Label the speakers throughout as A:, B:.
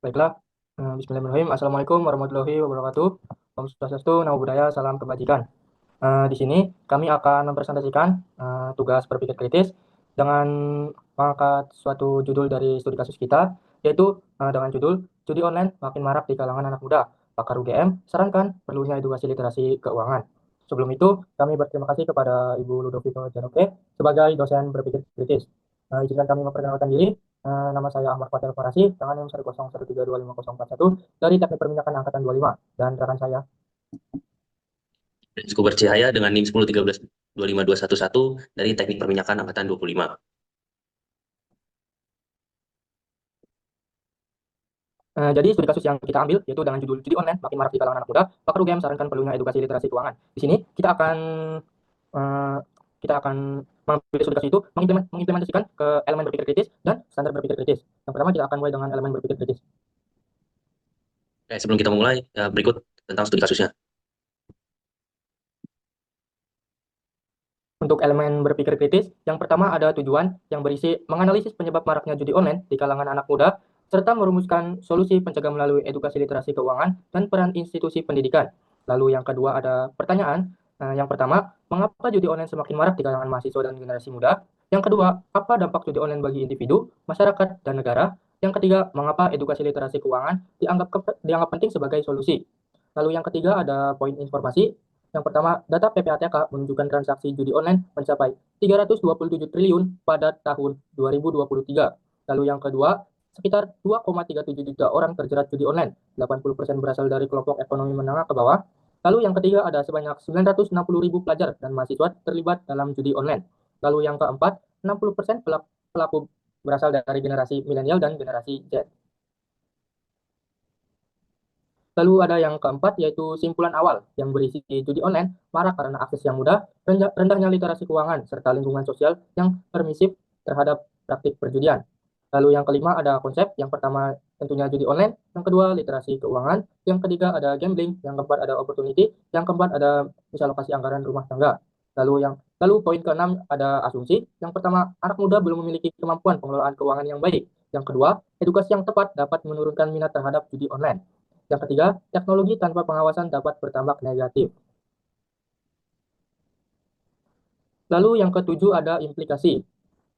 A: Baiklah, Bismillahirrahmanirrahim. Assalamualaikum warahmatullahi wabarakatuh. Om Swastiastu, Namo Buddhaya, salam kebajikan. Di sini kami akan mempresentasikan tugas berpikir kritis dengan mengangkat suatu judul dari studi kasus kita, yaitu dengan judul Judi Online Makin Marak di Kalangan Anak Muda. Pakar UGM sarankan perlunya edukasi literasi keuangan. Sebelum itu, kami berterima kasih kepada Ibu Ludoviko Janoke sebagai dosen berpikir kritis. Izinkan kami memperkenalkan diri. Nama saya Ahmad Fatel Farasi, dengan NIM 101325041 dari Teknik Perminyakan Angkatan 25. Dan rekan saya
B: Rizko Bercahaya dengan NIM 1013-25211 dari Teknik Perminyakan Angkatan 25.
A: Jadi studi kasus yang kita ambil yaitu dengan judul Judi Online Makin Marak di Kalangan Anak Muda, pakar UGM sarankan perlunya edukasi literasi keuangan. Di sini uh, kita akan mengambil studi kasus itu mengimplementasikan ke elemen berpikir kritis dan standar berpikir kritis. Yang pertama kita akan mulai dengan elemen berpikir kritis.
B: Sebelum kita memulai, berikut tentang studi kasusnya.
A: Untuk elemen berpikir kritis, yang pertama ada tujuan yang berisi menganalisis penyebab maraknya judi online di kalangan anak muda, serta merumuskan solusi pencegah melalui edukasi literasi keuangan dan peran institusi pendidikan. Lalu yang kedua ada pertanyaan. Yang pertama, mengapa judi online semakin marak di kalangan mahasiswa dan generasi muda? Yang kedua, apa dampak judi online bagi individu, masyarakat, dan negara? Yang ketiga, mengapa edukasi literasi keuangan dianggap penting sebagai solusi? Lalu yang ketiga ada poin informasi. Yang pertama, data PPATK menunjukkan transaksi judi online mencapai 327 triliun pada tahun 2023. Lalu yang kedua, sekitar 2,37 juta orang terjerat judi online, 80% berasal dari kelompok ekonomi menengah ke bawah. Lalu yang ketiga, ada sebanyak 960.000 pelajar dan mahasiswa terlibat dalam judi online. Lalu yang keempat, 60% pelaku berasal dari generasi milenial dan generasi Z. Lalu ada yang keempat, yaitu simpulan awal yang berisi judi online marak karena akses yang mudah, rendahnya literasi keuangan, serta lingkungan sosial yang permisif terhadap praktik perjudian. Lalu yang kelima ada konsep, yang pertama tentunya judi online, yang kedua literasi keuangan, yang ketiga ada gambling, yang keempat ada opportunity, yang keempat ada misalokasi anggaran rumah tangga. Lalu poin keenam ada asumsi. Yang pertama, anak muda belum memiliki kemampuan pengelolaan keuangan yang baik. Yang kedua, edukasi yang tepat dapat menurunkan minat terhadap judi online. Yang ketiga, teknologi tanpa pengawasan dapat berdampak negatif. Lalu yang ketujuh ada implikasi.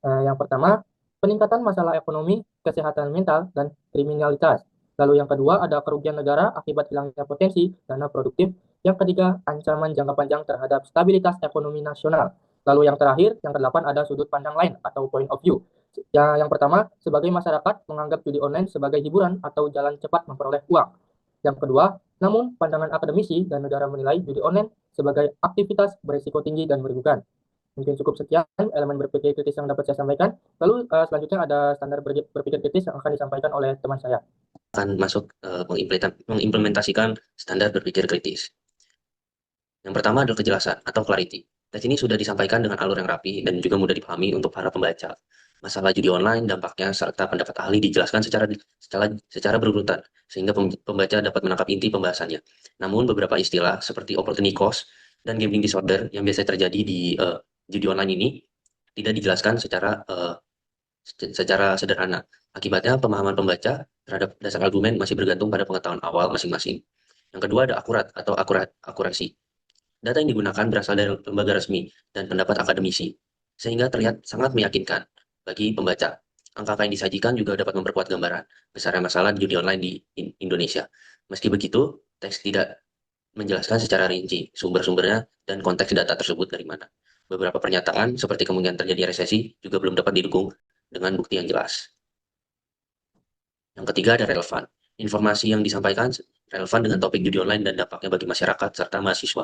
A: Yang pertama, peningkatan masalah ekonomi, kesehatan mental, dan kriminalitas. Lalu yang kedua ada kerugian negara akibat hilangnya potensi dana produktif. Yang ketiga, ancaman jangka panjang terhadap stabilitas ekonomi nasional. Lalu yang terakhir, yang kedelapan ada sudut pandang lain atau point of view. Yang pertama, sebagai masyarakat menganggap judi online sebagai hiburan atau jalan cepat memperoleh uang. Yang kedua, namun pandangan akademisi dan negara menilai judi online sebagai aktivitas berisiko tinggi dan merugikan. Mungkin cukup sekian elemen berpikir kritis yang dapat saya sampaikan. Lalu selanjutnya ada standar berpikir kritis yang akan disampaikan oleh teman saya.
B: Akan masuk mengimplementasikan standar berpikir kritis. Yang pertama adalah kejelasan atau clarity. Teks ini sudah disampaikan dengan alur yang rapi dan juga mudah dipahami untuk para pembaca. Masalah judi online, dampaknya, serta pendapat ahli dijelaskan secara berurutan, sehingga pembaca dapat menangkap inti pembahasannya. Namun beberapa istilah seperti opportunity cost dan gambling disorder yang biasa terjadi di judi online ini tidak dijelaskan secara sederhana. Akibatnya pemahaman pembaca terhadap dasar argumen masih bergantung pada pengetahuan awal masing-masing. Yang kedua ada akurat atau akurasi. Data yang digunakan berasal dari lembaga resmi dan pendapat akademisi, sehingga terlihat sangat meyakinkan bagi pembaca. Angka yang disajikan juga dapat memperkuat gambaran besarnya masalah judi online di Indonesia. Meski begitu, teks tidak menjelaskan secara rinci sumber-sumbernya dan konteks data tersebut dari mana. Beberapa pernyataan seperti kemungkinan terjadi resesi juga belum dapat didukung dengan bukti yang jelas. Yang ketiga ada relevan. Informasi yang disampaikan relevan dengan topik judi online dan dampaknya bagi masyarakat serta mahasiswa.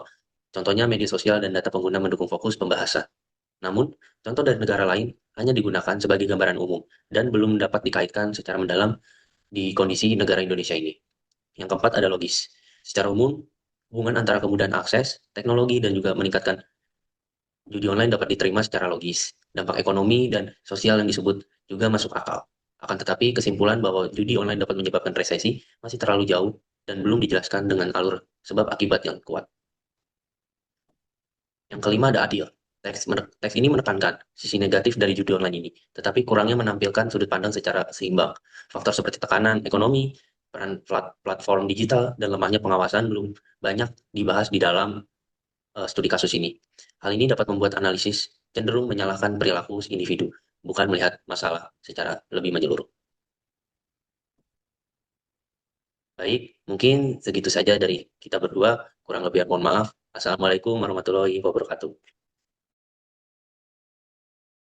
B: Contohnya media sosial dan data pengguna mendukung fokus pembahasan. Namun, contoh dari negara lain hanya digunakan sebagai gambaran umum dan belum dapat dikaitkan secara mendalam di kondisi negara Indonesia ini. Yang keempat ada logis. Secara umum, hubungan antara kemudahan akses, teknologi, dan juga meningkatkan judi online dapat diterima secara logis. Dampak ekonomi dan sosial yang disebut juga masuk akal. Akan tetapi, kesimpulan bahwa judi online dapat menyebabkan resesi masih terlalu jauh dan belum dijelaskan dengan alur sebab akibat yang kuat. Yang kelima ada adil. Teks ini menekankan sisi negatif dari judi online ini, tetapi kurangnya menampilkan sudut pandang secara seimbang. Faktor seperti tekanan ekonomi, Peran platform digital dan lemahnya pengawasan belum banyak dibahas di dalam studi kasus ini. Hal ini dapat membuat analisis cenderung menyalahkan perilaku individu, bukan melihat masalah secara lebih menyeluruh. Baik, mungkin segitu saja dari kita berdua. Kurang lebih mohon maaf. Assalamualaikum warahmatullahi wabarakatuh.